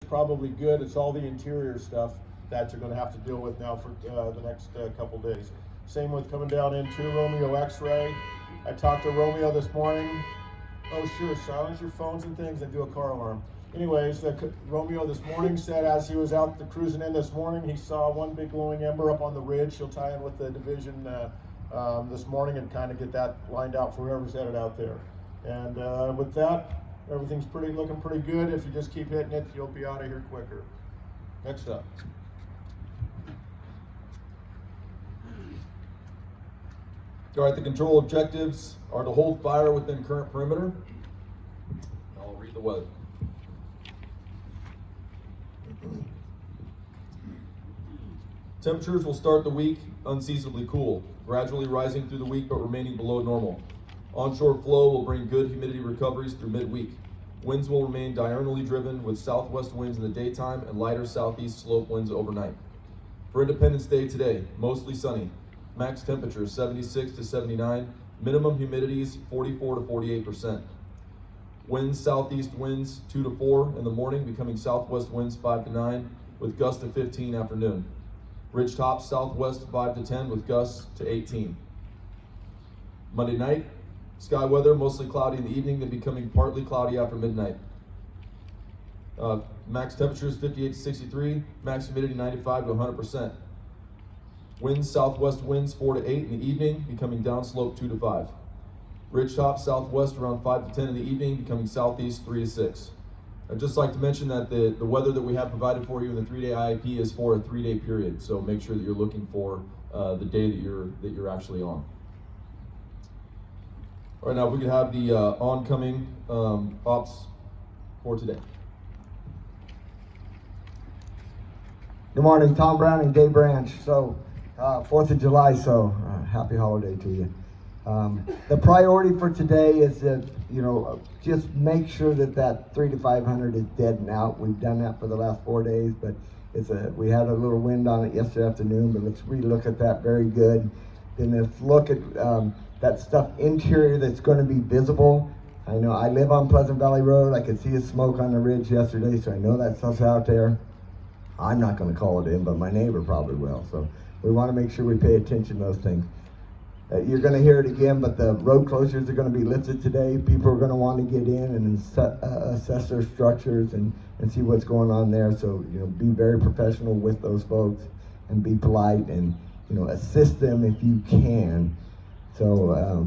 probably good. It's all the interior stuff that you're going to have to deal with now for the next couple days. Same with coming down into Romeo X-ray. I talked to Romeo this morning. Oh sure, silence your phones and things and do a car alarm. Anyways, Romeo this morning said as he was out cruising in this morning, he saw one big glowing ember up on the ridge. He'll tie in with the division this morning and kind of get that lined out for whoever's headed out there. And with that, everything's looking pretty good. If you just keep hitting it, you'll be out of here quicker. Next up. All right, the control objectives are to hold fire within current perimeter. I'll read the weather. Temperatures will start the week unseasonably cool, gradually rising through the week but remaining below normal. Onshore flow will bring good humidity recoveries through midweek. Winds will remain diurnally driven with southwest winds in the daytime and lighter southeast slope winds overnight. For Independence Day today, mostly sunny. Max temperature 76 to 79, minimum humidities 44 to 48%. Winds, southeast winds 2 to 4 in the morning, becoming southwest winds 5 to 9, with gusts to 15 afternoon. Ridge tops southwest 5 to 10 with gusts to 18. Monday night, sky weather mostly cloudy in the evening, then becoming partly cloudy after midnight. Max temperatures 58 to 63, max humidity 95 to 100%. Winds, southwest winds 4 to 8 in the evening, becoming downslope 2 to 5. Ridge top southwest around 5 to 10 in the evening, becoming southeast 3 to 6. I'd just like to mention that the weather that we have provided for you in the 3-day IIP is for a 3-day period, so make sure that you're looking for the day that you're actually on. All right, now if we could have the oncoming ops for today. Good morning, Tom Brown and Dave Branch. So, 4th of July, so happy holiday to you. The priority for today is that, just make sure that 3 to 500 is dead and out. We've done that for the last 4 days, but we had a little wind on it yesterday afternoon, but let's relook at that very good. Then let's look at that stuff interior that's going to be visible. I know I live on Pleasant Valley Road. I could see the smoke on the ridge yesterday, so I know that stuff's out there. I'm not going to call it in, but my neighbor probably will. So we want to make sure we pay attention to those things. You're going to hear it again, but the road closures are going to be lifted today. People are going to want to get in and assess their structures and see what's going on there. So, be very professional with those folks and be polite and, assist them if you can. So,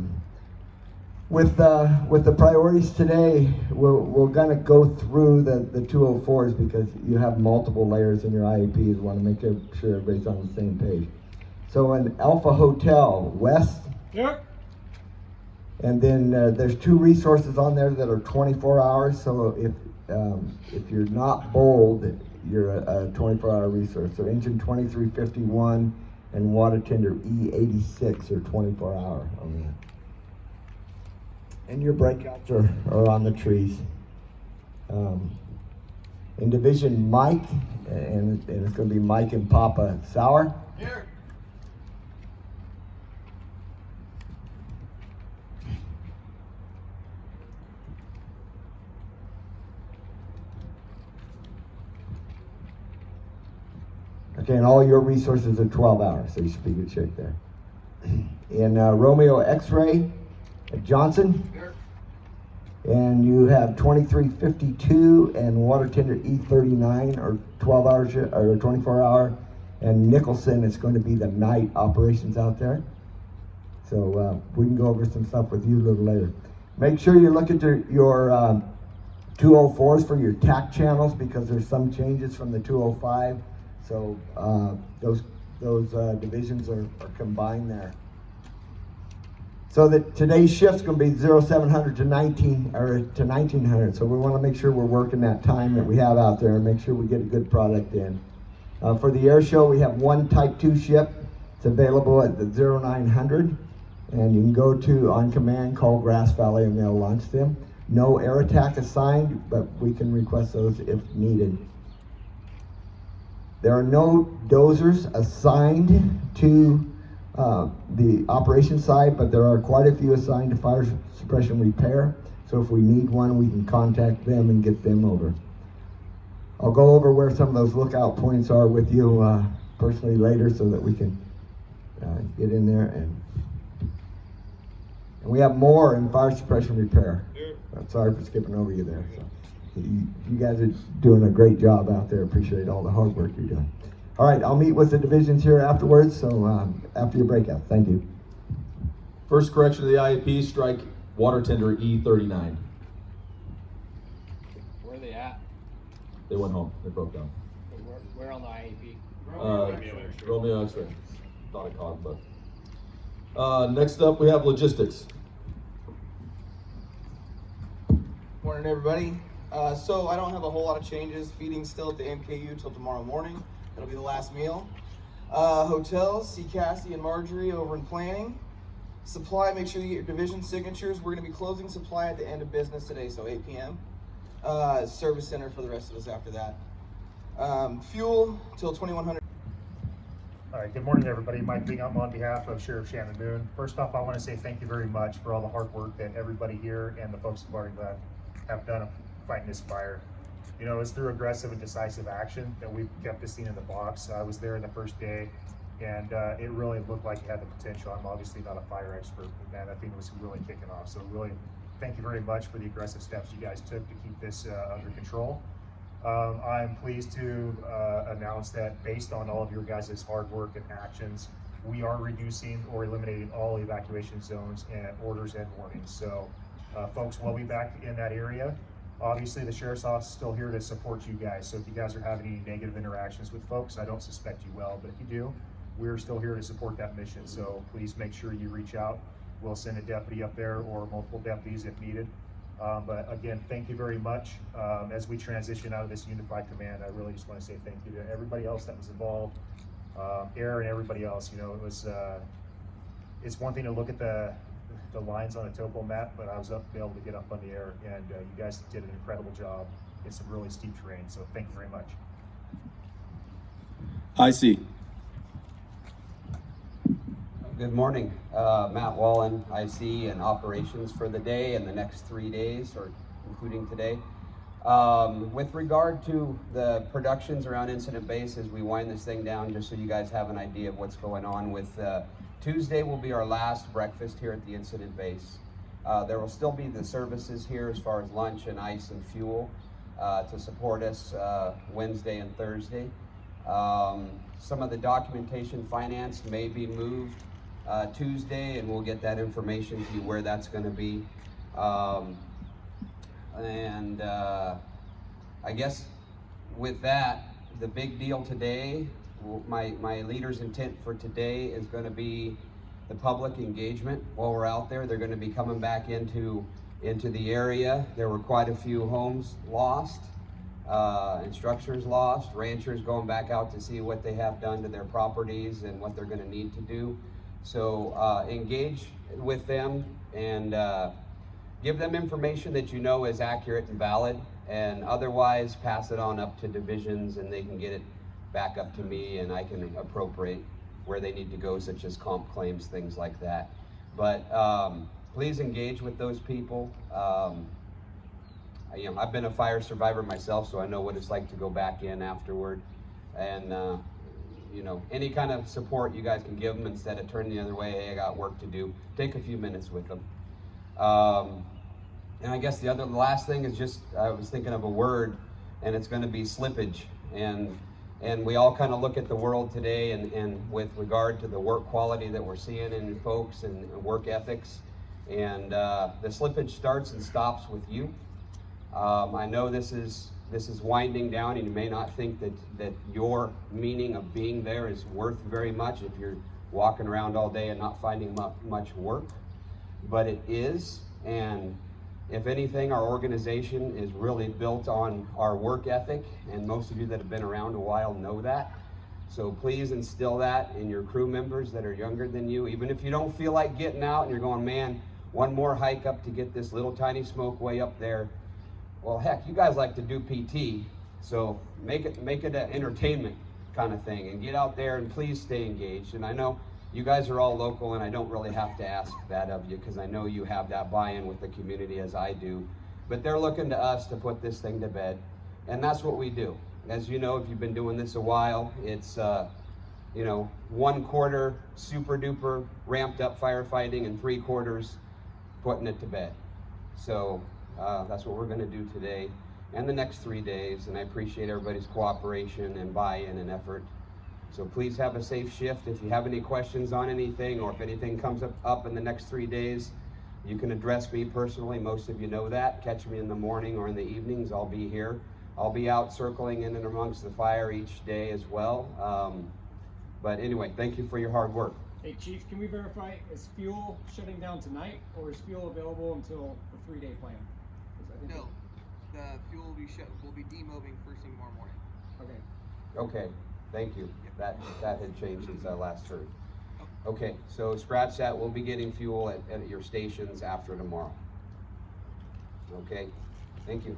with the priorities today, we're going to go through the 204s because you have multiple layers in your IEPs. We want to make sure everybody's on the same page. So in Alpha Hotel West, yep. And then there's 2 resources on there that are 24 hours. So if you're not bold, you're a 24-hour resource. So engine 2351 and water tender E86 are 24 hour on that. And your breakouts are on the trees. In division Mike, and it's going to be Mike and Papa Sauer. Here. Okay, and all your resources are 12 hours, so you should be in good shape there. In Romeo X-ray at Johnson, and you have 2352 and water tender E39 or 12 hours or 24 hour, and Nicholson is going to be the night operations out there. So we can go over some stuff with you a little later. Make sure you look at your 204s for your TAC channels because there's some changes from the 205. So those divisions are combined there. So that today's shift's going to be 0700 to 1900. So we want to make sure we're working that time that we have out there and make sure we get a good product in. For the air show, we have 1 Type 2 ship. It's available at the 0900, and you can go to on command, call Grass Valley, and they'll launch them. No air attack assigned, but we can request those if needed. There are no dozers assigned to the operations side, but there are quite a few assigned to fire suppression repair. So if we need one, we can contact them and get them over. I'll go over where some of those lookout points are with you personally later so that we can get in there. And we have more in fire suppression repair. I'm sorry for skipping over you there. So, you guys are doing a great job out there. Appreciate all the hard work you're doing. All right, I'll meet with the divisions here afterwards, so after your breakout. Thank you. First correction of the IAP, strike water tender E39. Where are they at? They went home. They broke down. Where on the IAP? Romeo X-ray. Not a con, but. Next up, we have logistics. Morning, everybody. So I don't have a whole lot of changes. Feeding still at the MKU till tomorrow morning. That'll be the last meal. Hotels, see Cassie and Marjorie over in planning. Supply, make sure you get your division signatures. We're going to be closing supply at the end of business today, so 8 p.m. Service center for the rest of us after that. Fuel till 2100. All right, good morning, everybody. Mike Bingham on behalf of Sheriff Shannon Moon. First off, I want to say thank you very much for all the hard work that everybody here and the folks at Barton Glen have done fighting this fire. You know, it's through aggressive and decisive action that we've kept this thing in the box. I was there the first day, and it really looked like it had the potential. I'm obviously not a fire expert, but man, that thing was really kicking off. So really, thank you very much for the aggressive steps you guys took to keep this under control. I'm pleased to announce that based on all of your guys' hard work and actions, we are reducing or eliminating all evacuation zones and orders and warnings. So folks will be back in that area. Obviously, the Sheriff's Office is still here to support you guys. So if you guys are having any negative interactions with folks, I don't suspect you will, but if you do, we're still here to support that mission. So please make sure you reach out. We'll send a deputy up there or multiple deputies if needed. But again, thank you very much. As we transition out of this unified command, I really just want to say thank you to everybody else that was involved, Air and everybody else. You know, it was, it's one thing to look at the lines on a topo map, but I was able to get up on the air, and you guys did an incredible job in some really steep terrain. So thank you very much. I see. Good morning, Matt Wallen, IC and operations for the day and the next 3 days, or including today. With regard to the productions around incident base, as we wind this thing down, just so you guys have an idea of what's going on with Tuesday will be our last breakfast here at the incident base. There will still be the services here as far as lunch and ice and fuel to support us Wednesday and Thursday. Some of the documentation finance may be moved Tuesday, and we'll get that information to you where that's going to be. I guess with that, the big deal today, my leader's intent for today is going to be the public engagement while we're out there. They're going to be coming back into the area. There were quite a few homes lost, and structures lost, ranchers going back out to see what they have done to their properties and what they're going to need to do. So engage with them and give them information that you know is accurate and valid, and otherwise pass it on up to divisions and they can get it back up to me and I can appropriate where they need to go, such as comp claims, things like that. But please engage with those people. I've been a fire survivor myself, so I know what it's like to go back in afterward. And any kind of support you guys can give them instead of turning the other way, hey, I got work to do. Take a few minutes with them. And I guess the last thing is just, I was thinking of a word, and it's going to be slippage. And we all kind of look at the world today and with regard to the work quality that we're seeing in folks and work ethics. And the slippage starts and stops with you. I know this is winding down, and you may not think that your meaning of being there is worth very much if you're walking around all day and not finding much work, but it is. And if anything, our organization is really built on our work ethic, and most of you that have been around a while know that. So please instill that in your crew members that are younger than you. Even if you don't feel like getting out and you're going, man, one more hike up to get this little tiny smoke way up there. Well, heck, you guys like to do PT, so make it an entertainment kind of thing, and get out there and please stay engaged. And I know you guys are all local, and I don't really have to ask that of you because I know you have that buy-in with the community as I do. But they're looking to us to put this thing to bed, and that's what we do. as you know, if you've been doing this a while, it's, you know, 1/4 super duper ramped up firefighting and 3/4 putting it to bed. So that's what we're going to do today and the next 3 days, and I appreciate everybody's cooperation and buy-in and effort. So please have a safe shift. If you have any questions on anything, or if anything comes up in the next 3 days, you can address me personally. Most of you know that. Catch me in the morning or in the evenings. I'll be here. I'll be out circling in and amongst the fire each day as well. But anyway, thank you for your hard work. Hey Chief, can we verify, is fuel shutting down tonight, or is fuel available until the 3-day plan? 'Cause I think No, the fuel will be demobbing first thing tomorrow morning. Okay. Okay, thank you. That had changed since I last heard. Okay, so scratch that. We'll be getting fuel at your stations after tomorrow. Okay, thank you.